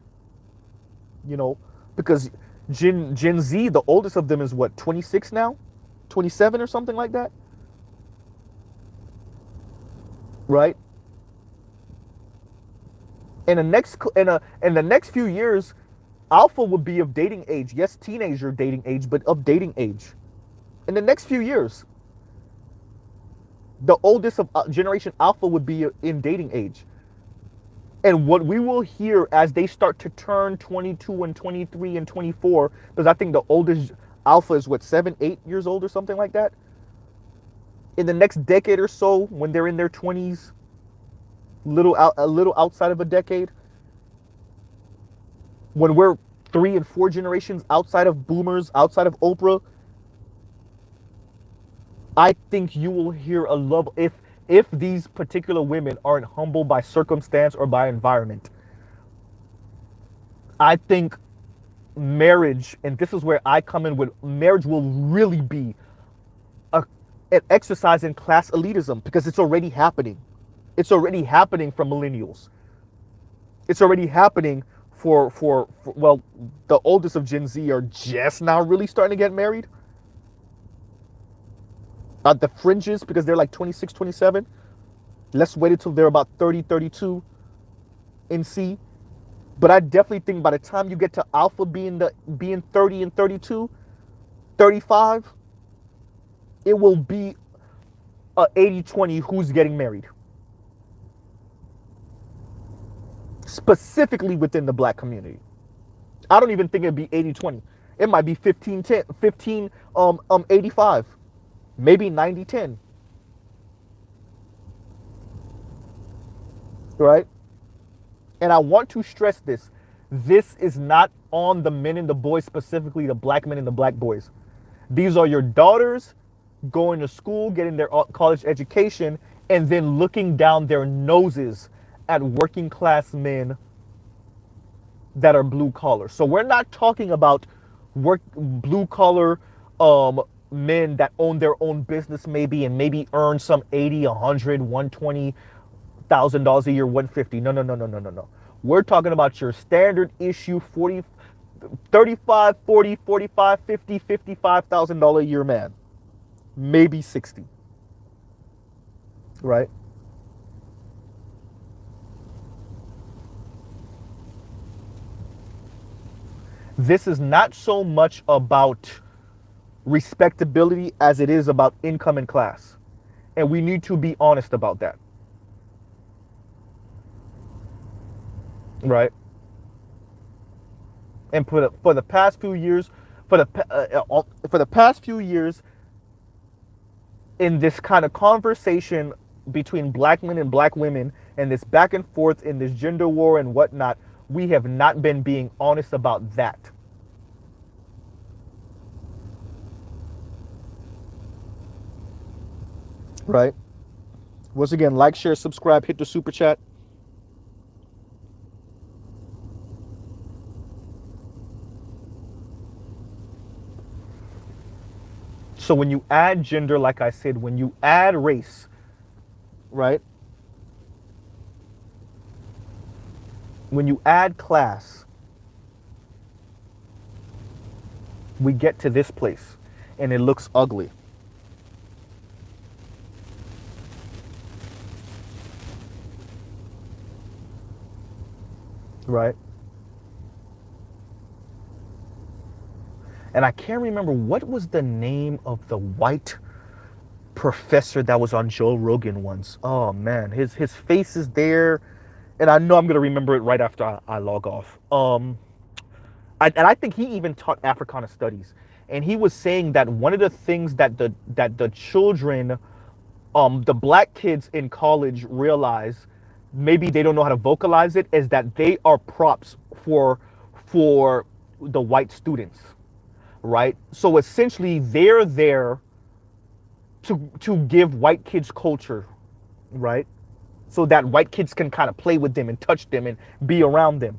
You know, because Gen Z, the oldest of them is what, 26 now? 27 or something like that? Right? In the next few years, Alpha would be of dating age. Yes, teenager dating age, but of dating age. In the next few years, the oldest of Generation Alpha would be in dating age. And what we will hear as they start to turn 22 and 23 and 24, because I think the oldest Alpha is what, 7, 8 years old or something like that? In the next decade or so, when they're in their 20s, a little outside of a decade, when we're 3 and 4 generations outside of boomers, outside of Oprah, I think you will hear a love, if these particular women aren't humbled by circumstance or by environment. I think marriage, and this is where I come in with, marriage will really be an exercise in class elitism, because it's already happening. It's already happening for millennials. It's already happening for well, the oldest of Gen Z are just now really starting to get married. At the fringes, because they're like 26, 27. Let's wait until they're about 30, 32 in C. But I definitely think by the time you get to alpha being 30 and 32, 35, it will be a 80-20 who's getting married. Specifically within the black community. I don't even think it'd be 80-20. It might be 15-10, 85, maybe 90-10. Right? And I want to stress this. This is not on the men and the boys, specifically the black men and the black boys. These are your daughters going to school, getting their college education, and then looking down their noses at working class men that are blue collar. So we're not talking about blue collar men that own their own business maybe and maybe earn some 80, 100, 120,000 dollars a year, 150. No, no, no, no, no, no, no. We're talking about your standard issue 40, 35, 40, 45, 50, $55,000 a year man. Maybe 60. Right? This is not so much about respectability as it is about income and class. And we need to be honest about that. Right? And for the past few years, for the past few years, in this kind of conversation between black men and black women, and this back and forth in this gender war and whatnot, we have not been being honest about that. Right? Once again, like, share, subscribe, hit the super chat. So when you add gender, like I said, when you add race, right? When you add class, we get to this place and it looks ugly. Right? And I can't remember what was the name of the white professor that was on Joe Rogan once. Oh man, his face is there, and I know I'm gonna remember it right after I log off. And I think he even taught Africana studies, and he was saying that one of the things that the children, the black kids in college realize, maybe they don't know how to vocalize it, is that they are props for the white students. Right? So essentially they're there to give white kids culture, right? So that white kids can kind of play with them and touch them and be around them.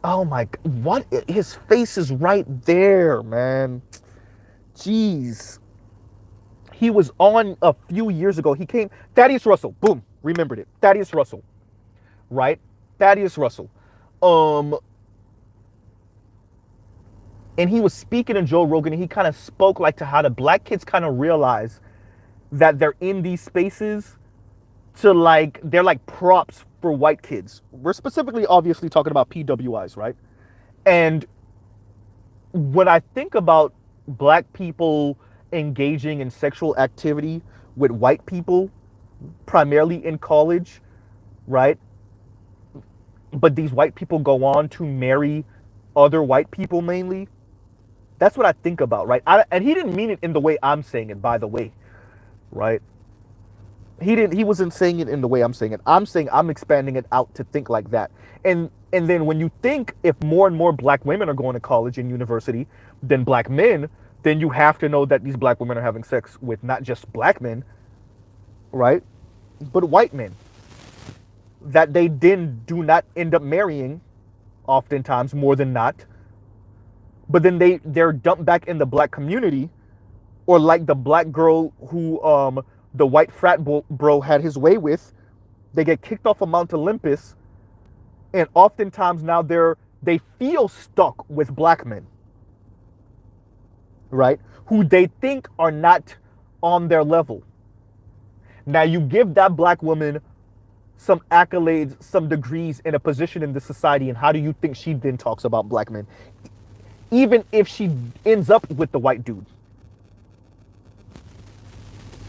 Oh my, what? His face is right there, man. Jeez. He was on a few years ago. He came, Thaddeus Russell, boom, remembered it. Thaddeus Russell, right? Thaddeus Russell. And he was speaking to Joe Rogan, and he kind of spoke like to how the black kids kind of realize that they're in these spaces to like, they're like props for white kids. We're specifically obviously talking about PWIs, right? And when I think about black people engaging in sexual activity with white people, primarily in college, right? But these white people go on to marry other white people mainly. That's what I think about, right? And he didn't mean it in the way I'm saying it, by the way, right? He wasn't saying it in the way I'm saying it. I'm saying I'm expanding it out to think like that. And then when you think if more and more black women are going to college and university than black men, then you have to know that these black women are having sex with not just black men, right? But white men that they then do not end up marrying, oftentimes more than not. But then they're dumped back in the black community, or like the black girl who the white frat bro had his way with. They get kicked off of Mount Olympus, and oftentimes now they feel stuck with black men, right? Who they think are not on their level. Now you give that black woman some accolades, some degrees, and a position in the society, and how do you think she then talks about black men? Even if she ends up with the white dude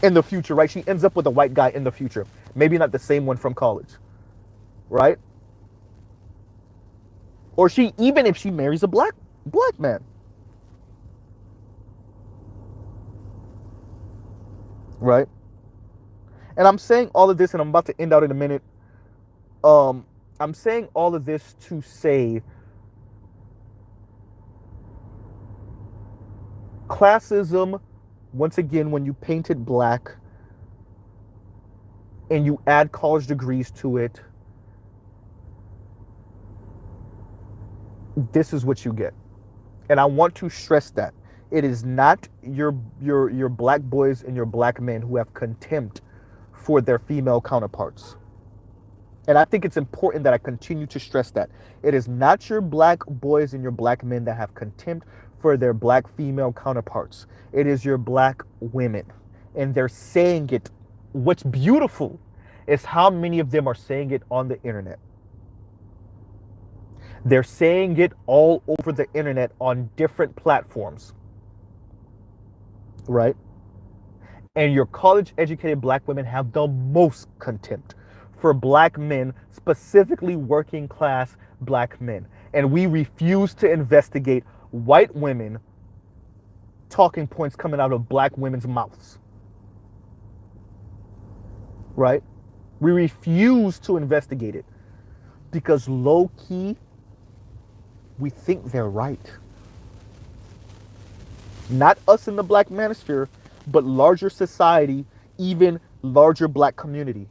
in the future, right? She ends up with a white guy in the future. Maybe not the same one from college, right? Or even if she marries a black man, right? And I'm saying all of this, and I'm about to end out in a minute. I'm saying all of this to say classism, once again, when you paint it black and you add college degrees to it, this is what you get. And I want to stress that it is not your black boys and your black men who have contempt for their female counterparts. And I think it's important that I continue to stress that. It is not your black boys and your black men that have contempt for their black female counterparts. It is your black women. And they're saying it. What's beautiful is how many of them are saying it on the internet. They're saying it all over the internet on different platforms, right? And your college-educated black women have the most contempt for black men, specifically working class black men. And we refuse to investigate white women talking points coming out of black women's mouths, right? We refuse to investigate it because low-key, we think they're right. Not us in the black manosphere, but larger society, even larger black community.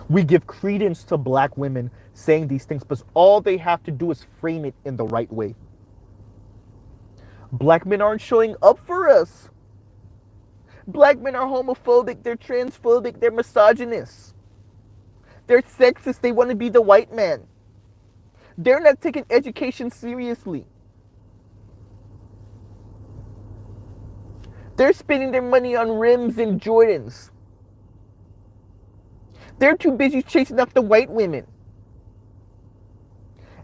We give credence to black women saying these things, but all they have to do is frame it in the right way. Black men aren't showing up for us. Black men are homophobic, they're transphobic, they're misogynists. They're sexist, they want to be the white man. They're not taking education seriously. They're spending their money on rims and Jordans. They're too busy chasing after white women.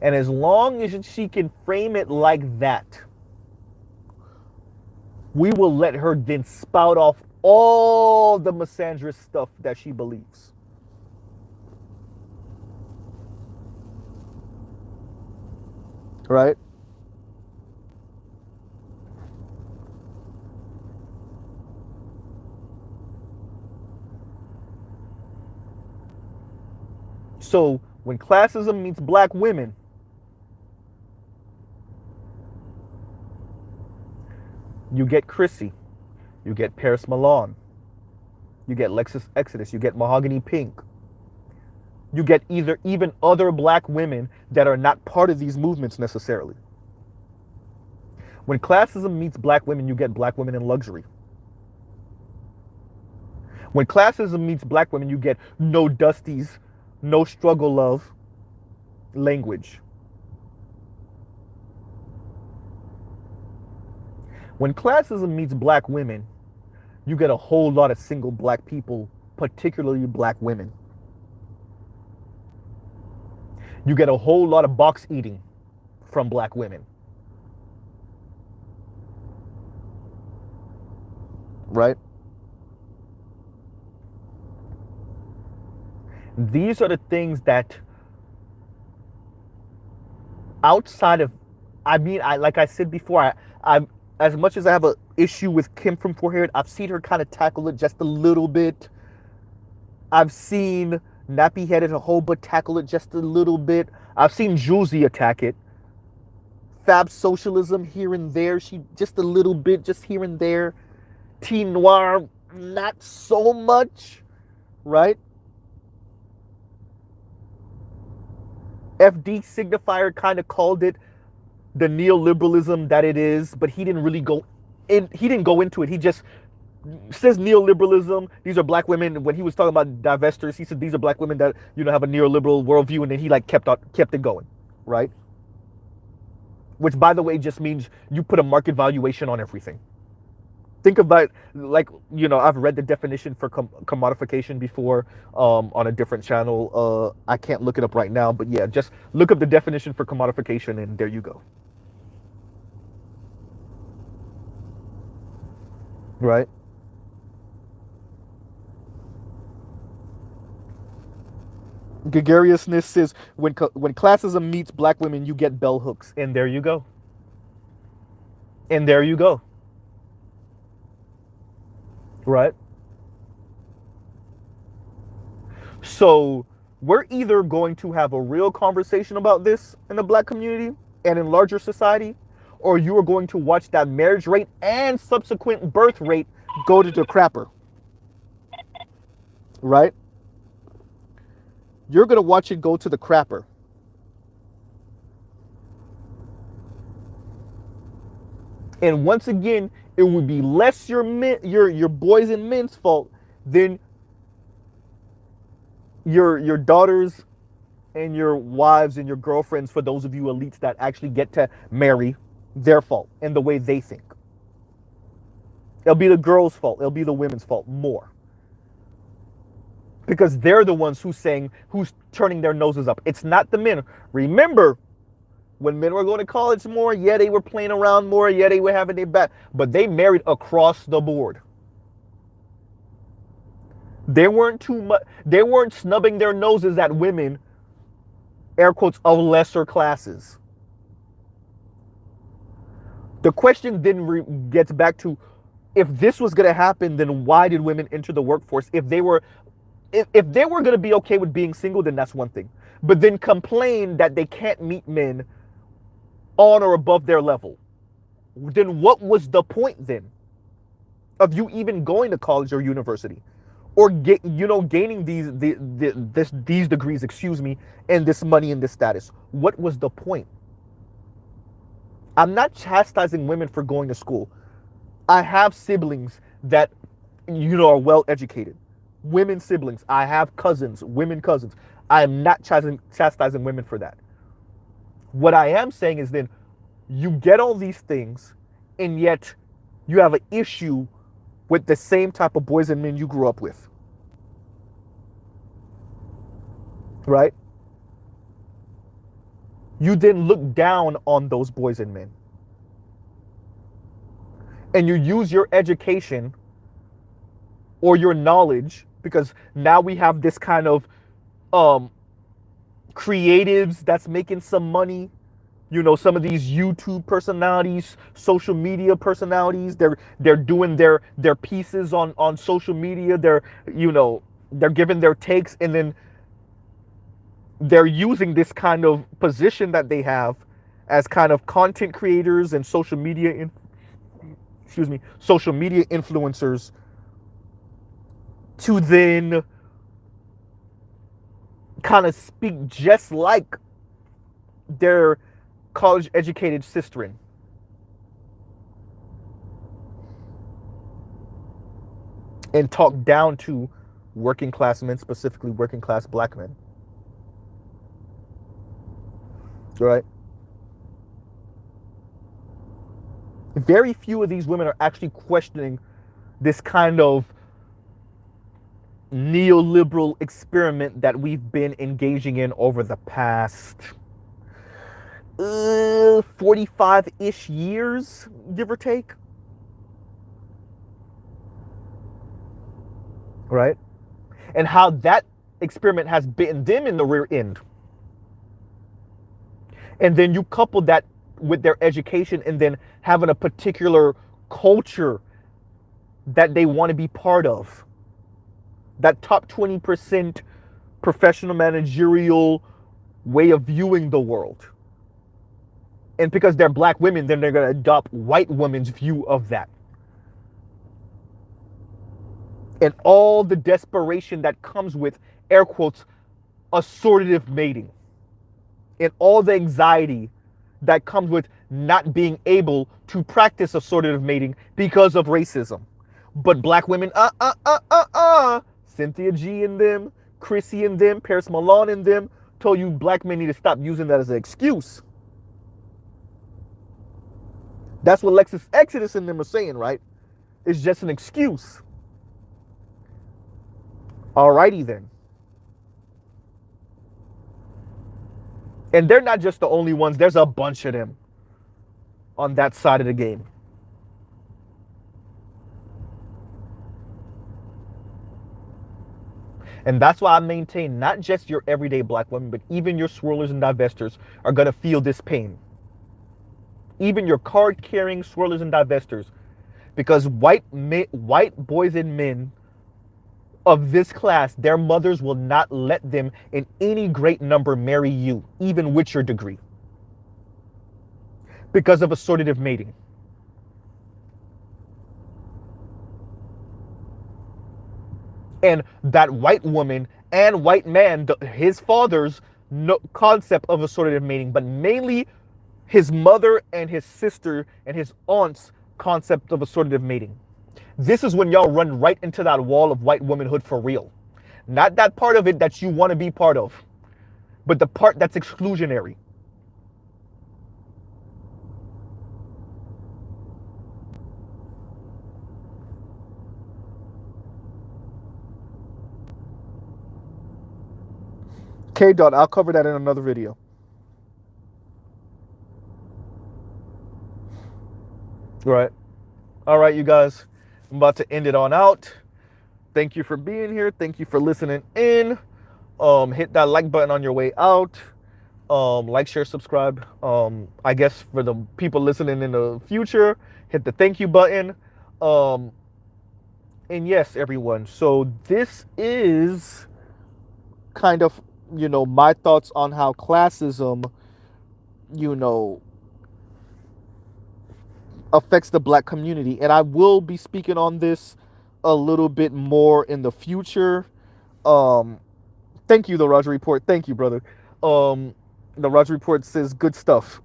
And as long as she can frame it like that, we will let her then spout off all the misandrous stuff that she believes. Right? So when classism meets black women, you get Chrissy, you get Paris Milan, you get Lexus Exodus, you get Mahogany Pink. You get even other black women that are not part of these movements necessarily. When classism meets black women, you get black women in luxury. When classism meets black women, you get no dusties, no struggle love language. When classism meets black women, you get a whole lot of single black people, particularly black women. You get a whole lot of box eating from black women. Right? These are the things that outside of, like I said before, I as much as I have an issue with Kim from Fort Harriet, I've seen her kind of tackle it just a little bit. I've seen Nappy Headed Hoba tackle it just a little bit. I've seen Julesy attack it. Fab Socialism here and there, she just a little bit, just here and there. T Noir, not so much, right? FD Signifier kind of called it the neoliberalism that it is, but he didn't really go in. He didn't go into it. He just says neoliberalism. These are black women. When he was talking about divestors, he said these are black women that have a neoliberal worldview, and then he like kept it going, right? Which, by the way, just means you put a market valuation on everything. Think about, like, I've read the definition for commodification before, on a different channel. I can't look it up right now, but yeah, just look up the definition for commodification, and there you go. Right. Gregariousness says, when classism meets black women, you get bell hooks, and there you go. And there you go. Right. So we're either going to have a real conversation about this in the black community and in larger society, or you are going to watch that marriage rate and subsequent birth rate go to the crapper. Right? You're going to watch it go to the crapper. And once again, it would be less your boys and men's fault than your daughters and your wives and your girlfriends, for those of you elites that actually get to marry, their fault and the way they think. It'll be the girls' fault. It'll be the women's fault more. Because they're the ones who's turning their noses up. It's not the men. Remember, when men were going to college more, yeah, they were playing around more, yeah, they were having their back, but they married across the board. They weren't snubbing their noses at women, air quotes, of lesser classes. The question then gets back to, if this was going to happen, then why did women enter the workforce? If they were going to be okay with being single, then that's one thing. But then complain that they can't meet men on or above their level. Then what was the point then of you even going to college or university, or gaining these degrees, and this money and this status? What was the point? I'm not chastising women for going to school. I have siblings that are well educated. Women siblings. I have cousins, women cousins. I am not chastising women for that. What I am saying is, then you get all these things, and yet you have an issue with the same type of boys and men you grew up with. Right? You then look down on those boys and men. And you use your education or your knowledge, because now we have this kind of creatives that's making some money. Some of these YouTube personalities, social media personalities, they're doing their pieces on social media. They're giving their takes, and then they're using this kind of position that they have as kind of content creators and social media influencers, to then kind of speak just like their college educated sisterin, and talk down to working class men, specifically working class black men. Right? Very few of these women are actually questioning this kind of neoliberal experiment that we've been engaging in over the past 45-ish years, give or take. Right? And how that experiment has bitten them in the rear end. And then you couple that with their education, and then having a particular culture that they want to be part of. That top 20% professional managerial way of viewing the world. And because they're black women, then they're going to adopt white women's view of that. And all the desperation that comes with, air quotes, assortative mating. And all the anxiety that comes with not being able to practice assortative mating because of racism. But black women, Cynthia G and them, Chrissy and them, Paris Milan and them, told you black men need to stop using that as an excuse. That's what Lexus Exodus and them are saying, right? is just an excuse. Alrighty then. And they're not just the only ones, there's a bunch of them on that side of the game. And that's why I maintain not just your everyday black women, but even your swirlers and divestors are going to feel this pain. Even your card carrying swirlers and divestors. Because white boys and men of this class, their mothers will not let them in any great number marry you, even with your degree. Because of assortative mating. And that white woman and white man, his father's concept of assortative mating, but mainly his mother and his sister and his aunt's concept of assortative mating. This is when y'all run right into that wall of white womanhood for real. Not that part of it that you want to be part of, but the part that's exclusionary. K. Dot, I'll cover that in another video. Right. All right, you guys. I'm about to end it on out. Thank you for being here. Thank you for listening in. Hit that like button on your way out. Like, share, subscribe. I guess for the people listening in the future, hit the thank you button. And yes, everyone. So this is kind of, my thoughts on how classism, affects the black community. And I will be speaking on this a little bit more in the future. Thank you, the Roger Report. Thank you, brother. The Roger Report says good stuff.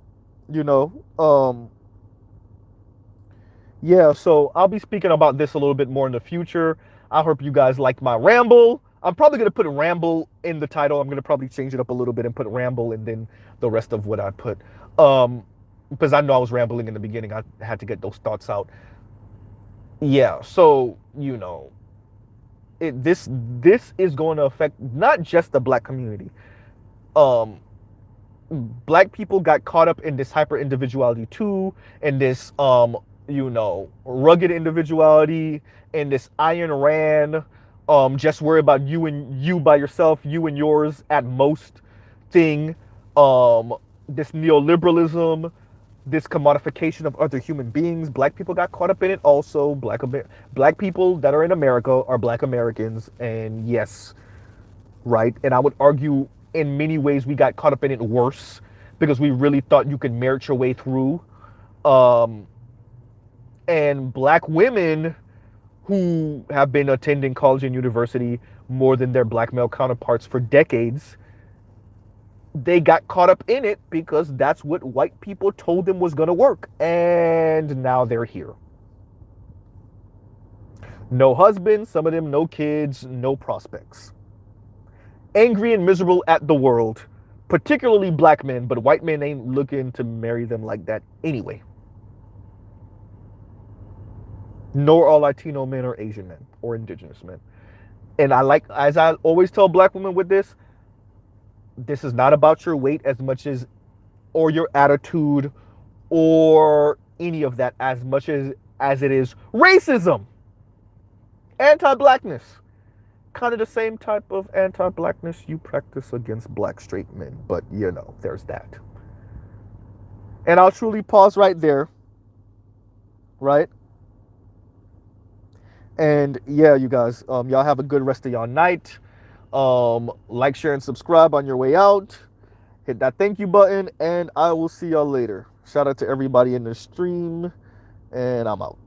Yeah, so I'll be speaking about this a little bit more in the future. I hope you guys like my ramble. I'm probably going to put Ramble in the title. I'm going to probably change it up a little bit and put Ramble and then the rest of what I put. Because I know I was rambling in the beginning. I had to get those thoughts out. Yeah, so, this is going to affect not just the black community. Black people got caught up in this hyper individuality too, and this rugged individuality, and this Ayn Rand, just worry about you and you by yourself, you and yours at most thing, this neoliberalism, this commodification of other human beings. Black people got caught up in it also. Black people that are in America are black Americans, and yes, right? And I would argue in many ways we got caught up in it worse because we really thought you could merit your way through. And black women who have been attending college and university more than their black male counterparts for decades, they got caught up in it because that's what white people told them was going to work. And now they're here. No husband, some of them no kids, no prospects. Angry and miserable at the world, particularly black men, but white men ain't looking to marry them like that anyway. Nor all Latino men or Asian men or indigenous men. And as I always tell black women with this is not about your weight as much as, or your attitude, or any of that as much as it is racism, anti-blackness. Kind of the same type of anti-blackness you practice against black straight men, but there's that. And I'll truly pause right there, right? And yeah, you guys, y'all have a good rest of y'all night. Like, share, and subscribe on your way out. Hit that thank you button, and I will see y'all later. Shout out to everybody in the stream, and I'm out.